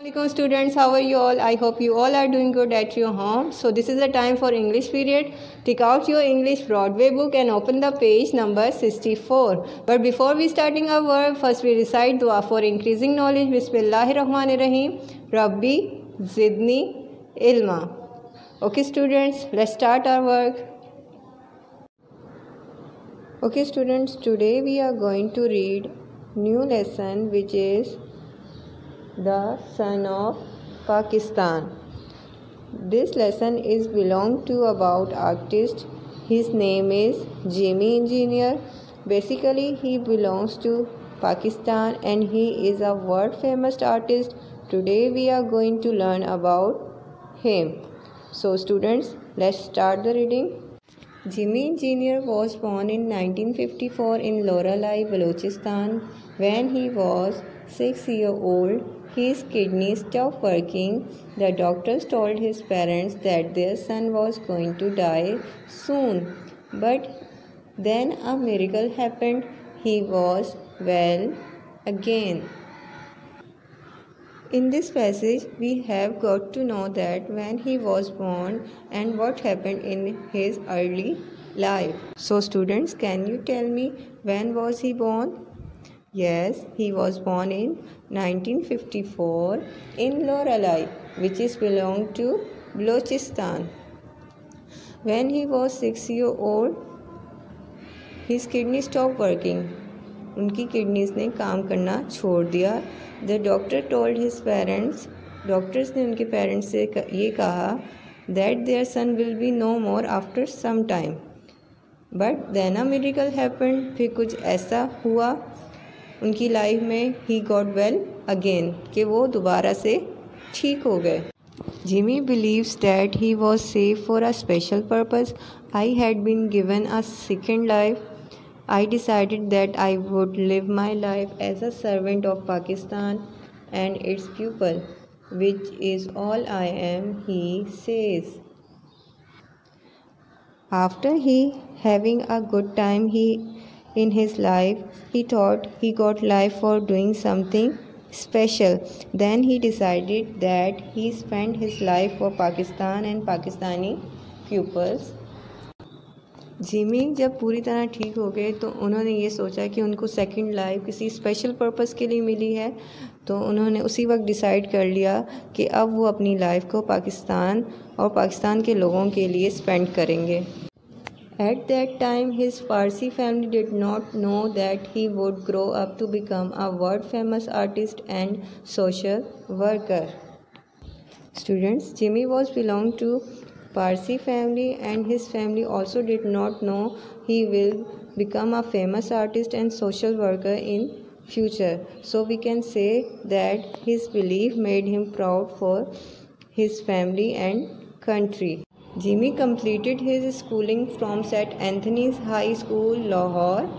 Hello students, how are you all? I hope you all are doing good at your home. So this is the time for English period. Take out your English Broadway book and open the page number 64. But before we starting our work, first we recite dua for increasing knowledge. Bismillahirrahmanirrahim. Rabbi Zidni Ilma. Okay students, let's start our work. Okay students, today we are going to read new lesson which is The Son of Pakistan. This lesson is belong to about artist. His name is Jimmy Engineer. Basically he belongs to Pakistan and he is a world famous artist. Today we are going to learn about him. So students, let's start the reading. Jimmy Engineer was born in 1954 in Loralai, Balochistan. When he was 6 years old, his kidneys stopped working. The doctors told his parents that their son was going to die soon. But then a miracle happened. He was well again. In this passage, we have got to know that when he was born and what happened in his early life. So students, can you tell me when was he born? Yes, he was born in 1954 in Loralai, which is belong to Balochistan. When he was 6 years old, his kidney stopped working. उनकी kidneys ने काम करना छोड़ दिया. The doctor told his parents. Doctors ने उनके parents से ये कहा that their son will be no more after some time. But then a miracle happened. फिर कुछ ऐसा हुआ उनकी लाइफ में. ही गॉट वेल अगेन, कि वो दोबारा से ठीक हो गए. Jimmy believes that he was saved for a special purpose. I had been given a second life. I decided that I would live my life as a servant of Pakistan and its people, which is all I am, he says. After he having a good time in his life, he thought he got life for doing something special. Then he decided that he spent his life for Pakistan and Pakistani pupils. Jimmy जब पूरी तरह ठीक हो गए तो उन्होंने ये सोचा कि उनको सेकंड लाइफ किसी स्पेशल पर्पस के लिए मिली है. तो उन्होंने उसी वक्त डिसाइड कर लिया कि अब वो अपनी लाइफ को पाकिस्तान और पाकिस्तान के लोगों के लिए स्पेंड करेंगे. At that time, his Parsi family did not know that he would grow up to become a world famous artist and social worker. Students, Jimmy was belong to Parsi family and his family also did not know he will become a famous artist and social worker in future. So we can say that his belief made him proud for his family and country. Jimmy completed his schooling from St. Anthony's High School, Lahore.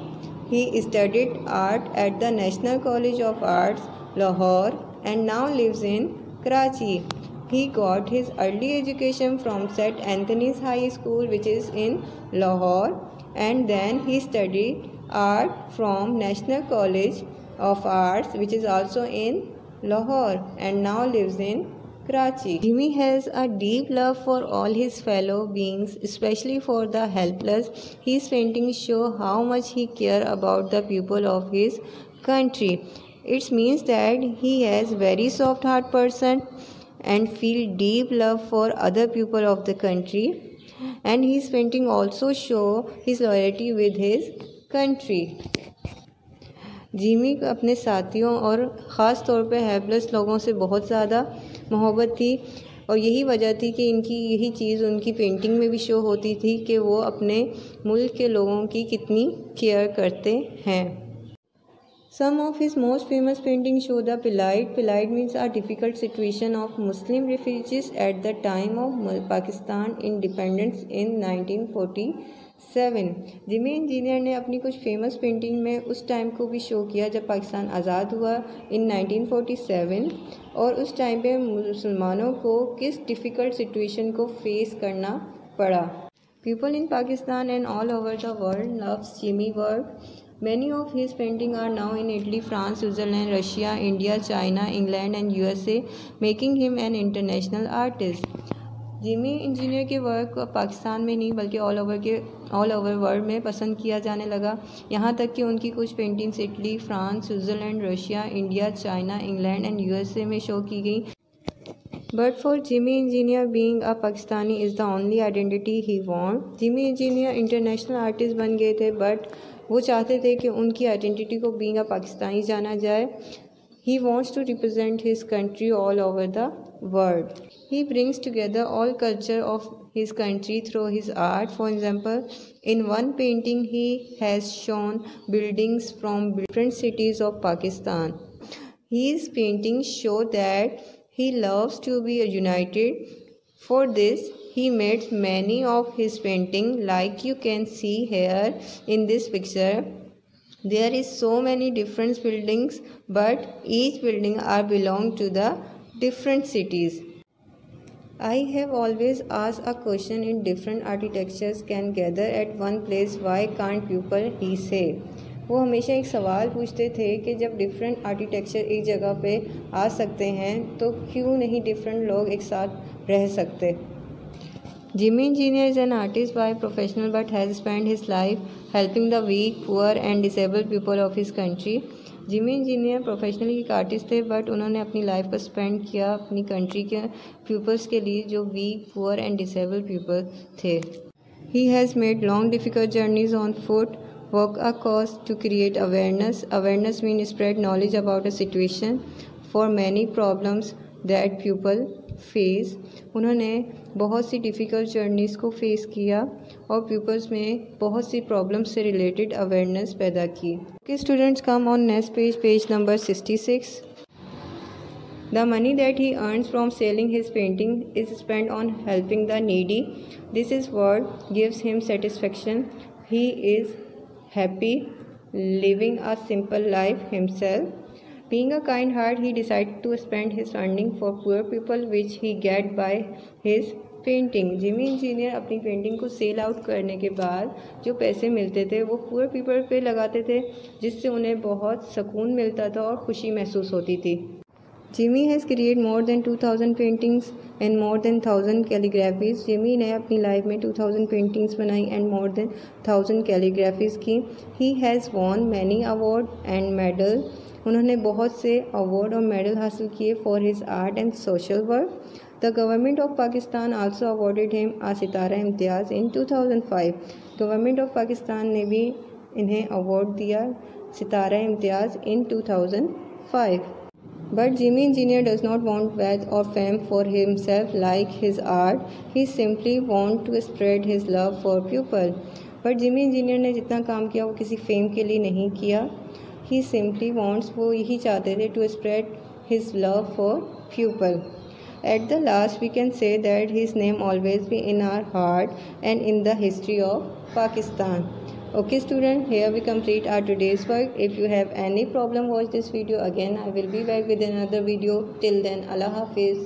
He studied art at the National College of Arts, Lahore, and now lives in Karachi. He got his early education from St. Anthony's High School, which is in Lahore, and then he studied art from National College of Arts, which is also in Lahore, and now lives in Karachi. Jimmy has a deep love for all his fellow beings, especially for the helpless. His paintings show how much he cares about the people of his country. It means that he is very soft-hearted person and feel deep love for other people of the country, and his painting also show his loyalty with his country. Jimmy अपने साथियों और ख़ास तौर पे helpless लोगों से बहुत ज़्यादा मोहब्बत थी, और यही वजह थी कि इनकी यही चीज़ उनकी पेंटिंग में भी शो होती थी कि वो अपने मुल्क के लोगों की कितनी केयर करते हैं. Some of his most famous paintings show the plight. Plight means a difficult situation of Muslim refugees at the time of Pakistan independence in 1947. Jimmy engineer ने अपनी कुछ फेमस पेंटिंग में उस टाइम को भी शो किया जब पाकिस्तान आज़ाद हुआ इन 1947, और उस टाइम पे मुसलमानों को किस डिफ़िकल्ट सिचुएशन को फेस करना पड़ा. People in Pakistan and all over the world loves Jimmy work. Many of his paintings are now in Italy, France, Switzerland, Russia, India, China, England and USA, making him an international artist. Jimmy engineer के work Pakistan में नहीं बल्कि all over world में पसंद किया जाने लगा। यहाँ तक कि उनकी कुछ paintings Italy, France, Switzerland, Russia, India, China, England and USA में शो की गई। But for Jimmy engineer being a Pakistani is the only identity he want. Jimmy engineer international artist बन गए थे, बट वो चाहते थे कि उनकी आइडेंटिटी को बीइंग अ पाकिस्तानी जाना जाए। He wants to represent his country all over the world. He brings together all culture of his country through his art. For example, in one painting he has shown buildings from different cities of Pakistan. His paintings show that he loves to be united. For this, he made many of his paintings like you can see here in this picture. There is so many different buildings, but each building are belong to the different cities. I have always asked a question in different architectures can gather at one place. Why can't people? He say. वो हमेशा एक सवाल पूछते थे कि जब different architecture एक जगह पे आ सकते हैं तो क्यों नहीं डिफरेंट लोग एक साथ रह सकते। Jimmy Engineer is an artist by profession but has spent his life helping the weak, poor and disabled people of his country. Jimmy engineer professionally एक आर्टिस्ट थे, बट उन्होंने अपनी लाइफ को स्पेंड किया अपनी कंट्री के पीपल्स के लिए जो weak, poor and disabled people थे। He has made long difficult journeys on foot, work a cause to create awareness mean spread knowledge about a situation for many problems that people face. उन्होंने बहुत सी difficult journeys को face किया और peoples में बहुत सी प्रॉब्लम्स से रिलेटेड अवेयरनेस पैदा की। Okay students, come on next page number 66। The money that he earns from selling his painting is spent on helping the needy. This is what gives him satisfaction. He is happy living a simple life himself. Being a kind heart, he decided to spend his funding for poor people, which he get by his painting. Jimmy engineer अपनी painting को sell out करने के बाद जो पैसे मिलते थे वो पुअर पीपल पे लगाते थे, जिससे उन्हें बहुत सुकून मिलता था और खुशी महसूस होती थी। Jimmy has create more than 2000 paintings and more than 1000 calligraphies. Jimmy ने अपनी लाइफ में 2000 पेंटिंग्स बनाई एंड मोर देन 1000 कैलीग्राफीज की। He has won many award and medal. उन्होंने बहुत से अवार्ड और मेडल हासिल किए for his art and social work. The government of Pakistan also awarded him a Sitara Imtiaz in 2005। Government of Pakistan ने भी इन्हें अवार्ड दिया सितारा Imtiaz in 2005। But Jimmy Engineer does not want wealth or fame for himself like his art. He simply wants to spread his love for people. But Jimmy Engineer ने जितना काम किया वो किसी फेम के लिए नहीं किया। He simply wants, वो यही चाहते थे, to spread his love for people. At the last, we can say that his name always be in our heart and in the history of Pakistan. Okay student, here we complete our today's work. If you have any problem, watch this video again. I will be back with another video. Till then, Allah Hafiz.